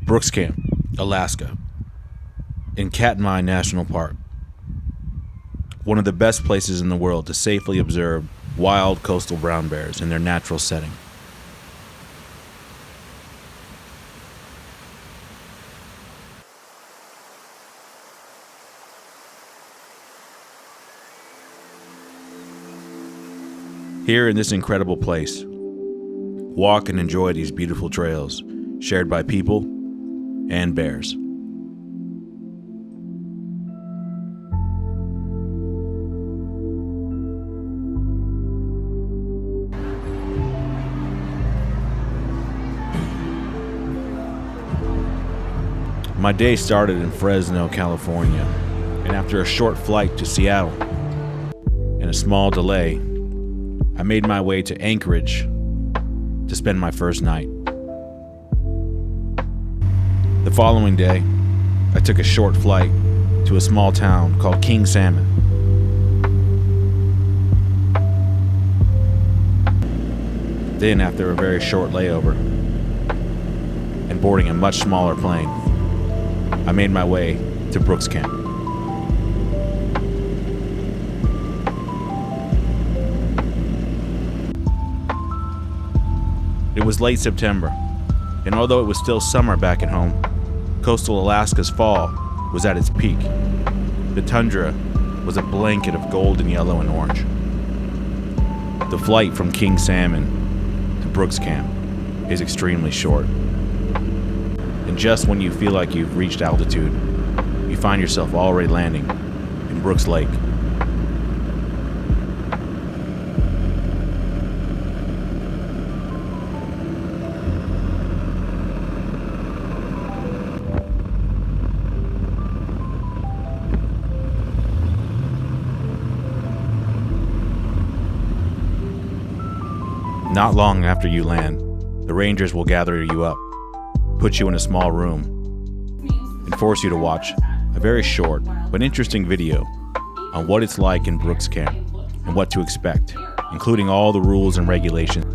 Brooks Camp, Alaska, in Katmail National Park. One of the best places in the world to safely observe wild coastal brown bears in their natural setting. Here in this incredible place, walk and enjoy these beautiful trails shared by people and bears. My day started in Fresno, California, and after a short flight to Seattle and a small delay, I made my way to Anchorage to spend my first night. The following day, I took a short flight to a small town called King Salmon. Then, after a very short layover and boarding a much smaller plane, I made my way to Brooks Camp. It was late September, and although it was still summer back at home, coastal Alaska's fall was at its peak. The tundra was a blanket of golden yellow and orange. The flight from King Salmon to Brooks Camp is extremely short. And just when you feel like you've reached altitude, you find yourself already landing in Brooks Lake. Not long after you land, the rangers will gather you up, put you in a small room, and force you to watch a very short but interesting video on what it's like in Brooks Camp and what to expect, including all the rules and regulations.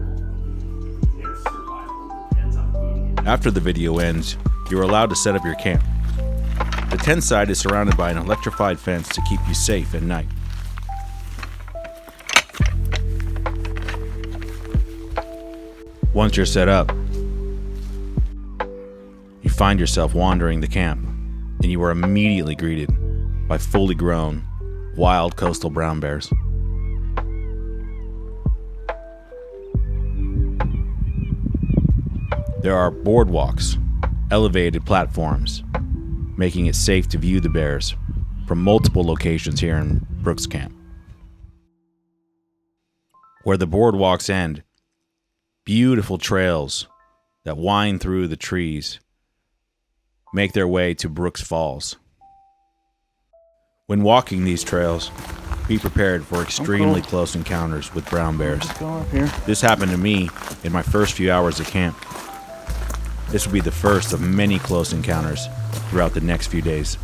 After the video ends, you're allowed to set up your camp. The tent site is surrounded by an electrified fence to keep you safe at night. Once you're set up, you find yourself wandering the camp, and you are immediately greeted by fully grown, wild coastal brown bears. There are boardwalks, elevated platforms, making it safe to view the bears from multiple locations here in Brooks Camp. Where the boardwalks end, beautiful trails that wind through the trees make their way to Brooks Falls. When walking these trails, be prepared for extremely close encounters with brown bears. This happened to me in my first few hours of camp. This will be the first of many close encounters throughout the next few days.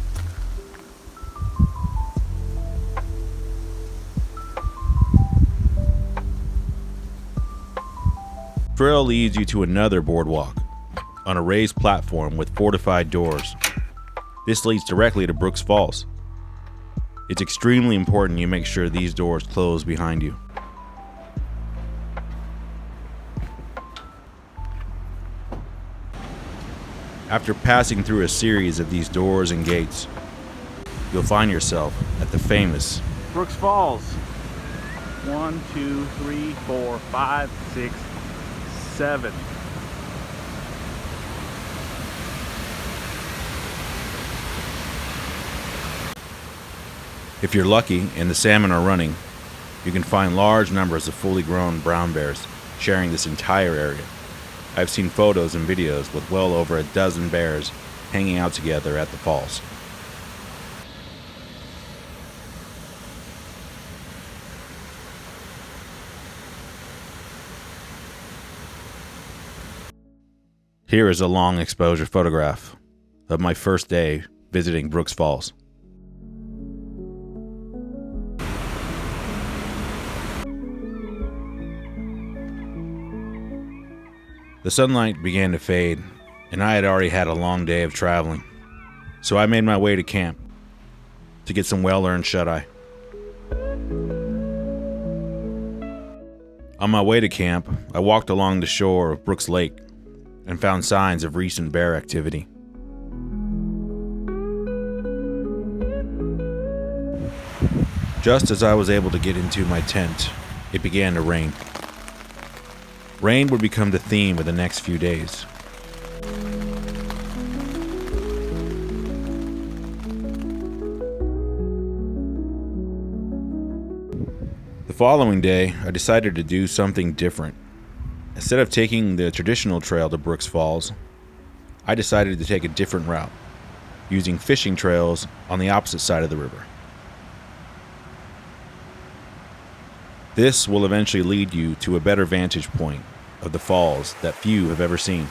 Trail leads you to another boardwalk on a raised platform with fortified doors. This leads directly to Brooks Falls. It's extremely important you make sure these doors close behind you. After passing through a series of these doors and gates, you'll find yourself at the famous Brooks Falls. 1, 2, 3, 4, 5, 6, 7. If you're lucky and the salmon are running, you can find large numbers of fully grown brown bears sharing this entire area. I've seen photos and videos with well over a dozen bears hanging out together at the falls. Here is a long exposure photograph of my first day visiting Brooks Falls. The sunlight began to fade, and I had already had a long day of traveling, so I made my way to camp to get some well-earned shut-eye. On my way to camp, I walked along the shore of Brooks Lake and found signs of recent bear activity. Just as I was able to get into my tent, it began to rain. Rain would become the theme of the next few days. The following day, I decided to do something different. Instead of taking the traditional trail to Brooks Falls, I decided to take a different route, using fishing trails on the opposite side of the river. This will eventually lead you to a better vantage point of the falls that few have ever seen.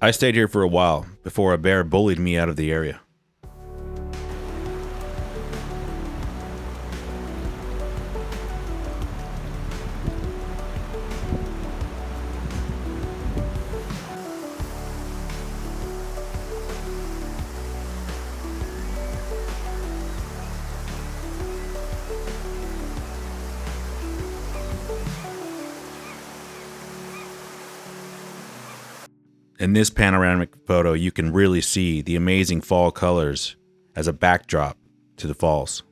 I stayed here for a while before a bear bullied me out of the area. In this panoramic photo, you can really see the amazing fall colors as a backdrop to the falls.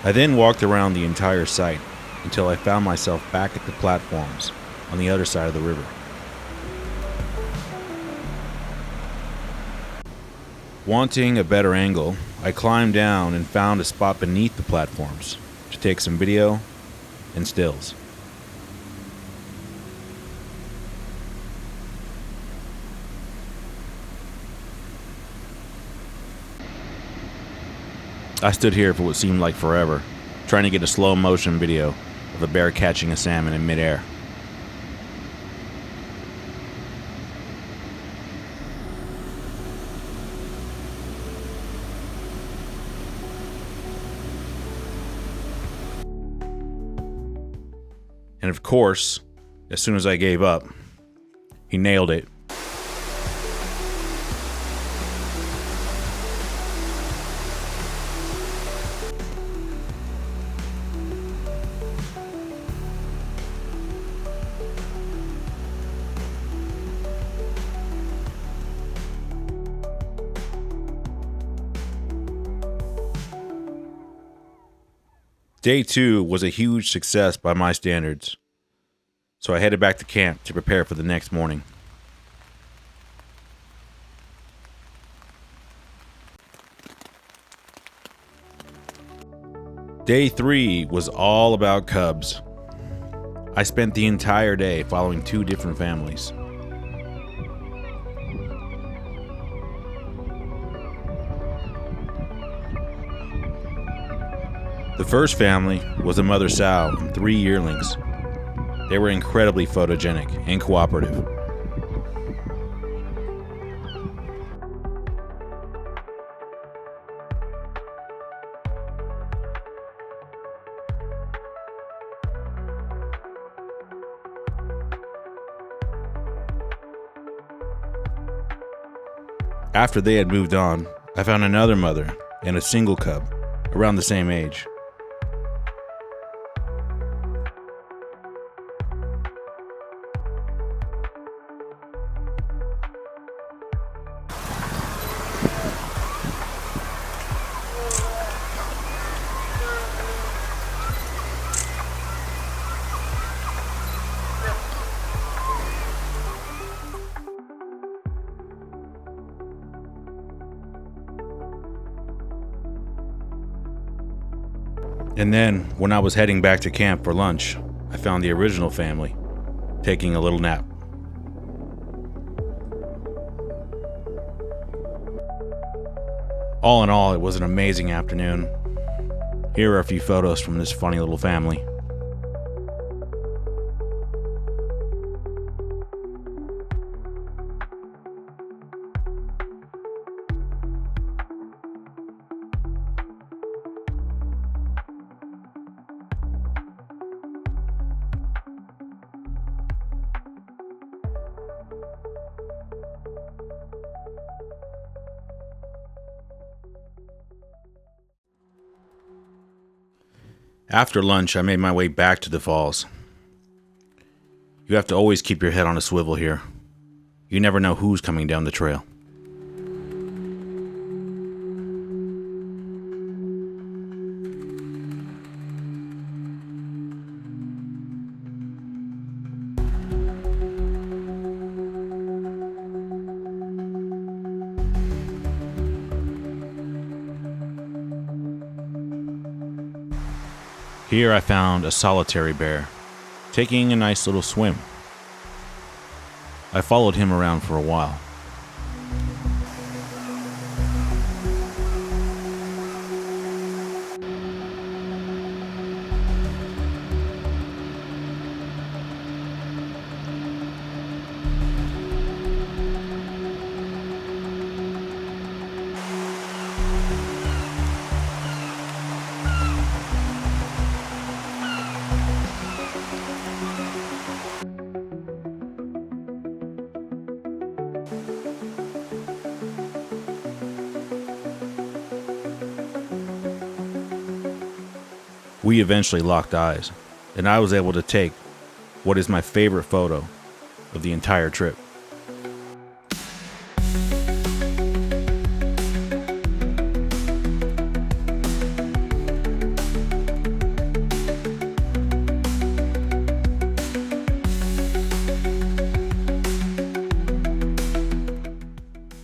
I then walked around the entire site until I found myself back at the platforms on the other side of the river. Wanting a better angle, I climbed down and found a spot beneath the platforms to take some video and stills. I stood here for what seemed like forever, trying to get a slow motion video of a bear catching a salmon in midair. And of course, as soon as I gave up, he nailed it. Day 2 was a huge success by my standards, so I headed back to camp to prepare for the next morning. Day 3 was all about cubs. I spent the entire day following 2 different families. The first family was a mother sow and 3 yearlings. They were incredibly photogenic and cooperative. After they had moved on, I found another mother and a single cub around the same age. And then, when I was heading back to camp for lunch, I found the original family taking a little nap. All in all, it was an amazing afternoon. Here are a few photos from this funny little family. After lunch, I made my way back to the falls. You have to always keep your head on a swivel here. You never know who's coming down the trail. Here I found a solitary bear, taking a nice little swim. I followed him around for a while. We eventually locked eyes, and I was able to take what is my favorite photo of the entire trip.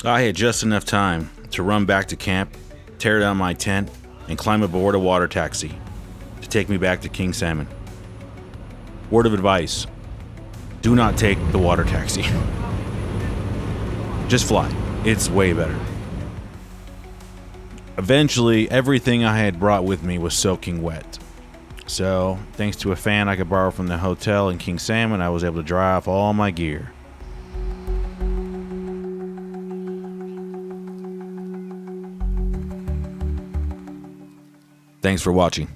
I had just enough time to run back to camp, tear down my tent, and climb aboard a water taxi to take me back to King Salmon. Word of advice: do not take the water taxi. Just fly. It's way better. Eventually, everything I had brought with me was soaking wet. So, thanks to a fan I could borrow from the hotel in King Salmon, I was able to dry off all my gear. Thanks for watching.